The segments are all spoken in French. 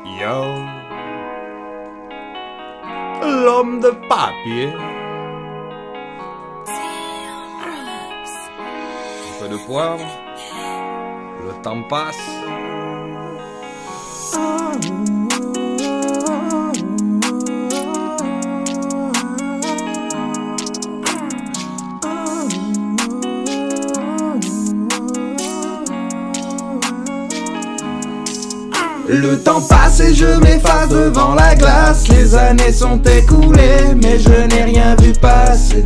Yo, l'homme de papier. Un peu de poivre, le temps passe. Le temps passe et je m'efface devant la glace. Les années sont écoulées mais je n'ai rien vu passer.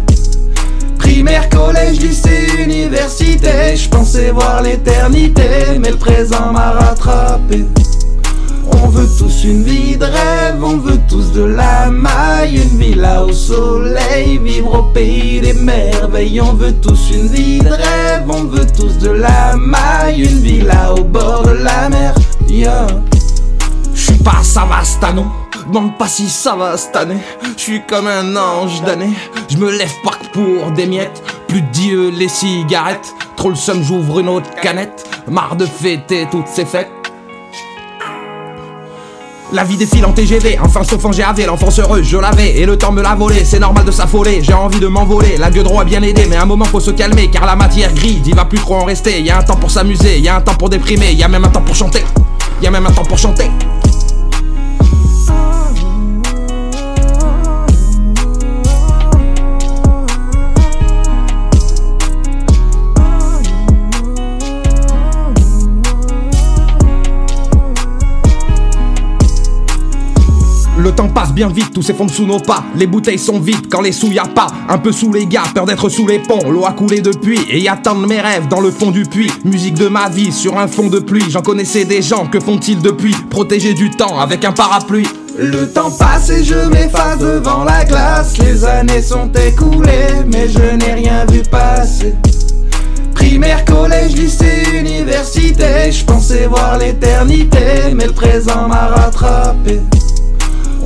Primaire, collège, lycée, université, je pensais voir l'éternité, mais le présent m'a rattrapé. On veut tous une vie de rêve, on veut tous de la maille, une villa au soleil, vivre au pays des merveilles. On veut tous une vie de rêve, on veut tous de la maille, une villa au bord de la mer. Yeah. J'suis pas Savastano, demande pas si ça va cette année. J'suis comme un ange d'année, j'me lève pas que pour des miettes. Plus de Dieu les cigarettes, trop le seum j'ouvre une autre canette. Marre de fêter toutes ces fêtes. La vie défile en TGV, enfin sauf en GAV, l'enfance heureuse je l'avais et le temps me l'a volé, c'est normal de s'affoler, j'ai envie de m'envoler, la droit a bien aidé mais à un moment faut se calmer car la matière grise, il va plus trop en rester, y a un temps pour s'amuser, y a un temps pour déprimer, y a même un temps pour chanter, y a même un temps pour chanter. Le temps passe bien vite, tout s'effondre sous nos pas. Les bouteilles sont vides quand les sous y a pas. Un peu sous les gars, peur d'être sous les ponts. L'eau a coulé depuis et y a tant de mes rêves dans le fond du puits. Musique de ma vie sur un fond de pluie. J'en connaissais des gens, que font-ils depuis? Protégés du temps avec un parapluie. Le temps passe et je m'efface devant la glace. Les années sont écoulées mais je n'ai rien vu passer. Primaire, collège, lycée, université, je pensais voir l'éternité mais le présent m'a rattrapé.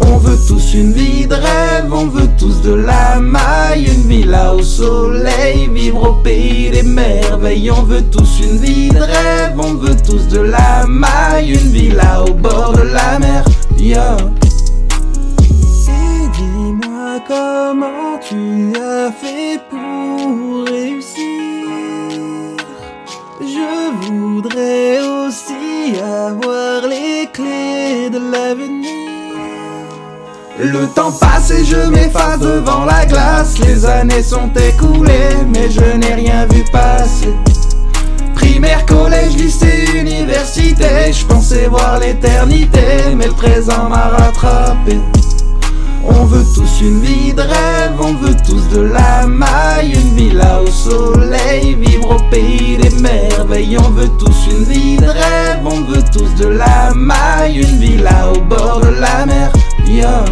On veut tous une vie de rêve, on veut tous de la maille, une villa au soleil, vivre au pays des merveilles. On veut tous une vie de rêve, on veut tous de la maille, une villa au bord de la mer. Yeah. Et dis-moi comment tu as fait pour réussir. Je voudrais aussi avoir les clés de l'avenir. Le temps passe et je m'efface devant la glace. Les années sont écoulées mais je n'ai rien vu passer. Primaire, collège, lycée, université, je pensais voir l'éternité mais le présent m'a rattrapé. On veut tous une vie de rêve, on veut tous de la maille, une villa au soleil, vivre au pays des merveilles. On veut tous une vie de rêve, on veut tous de la maille, une villa au bord de la mer. Yeah.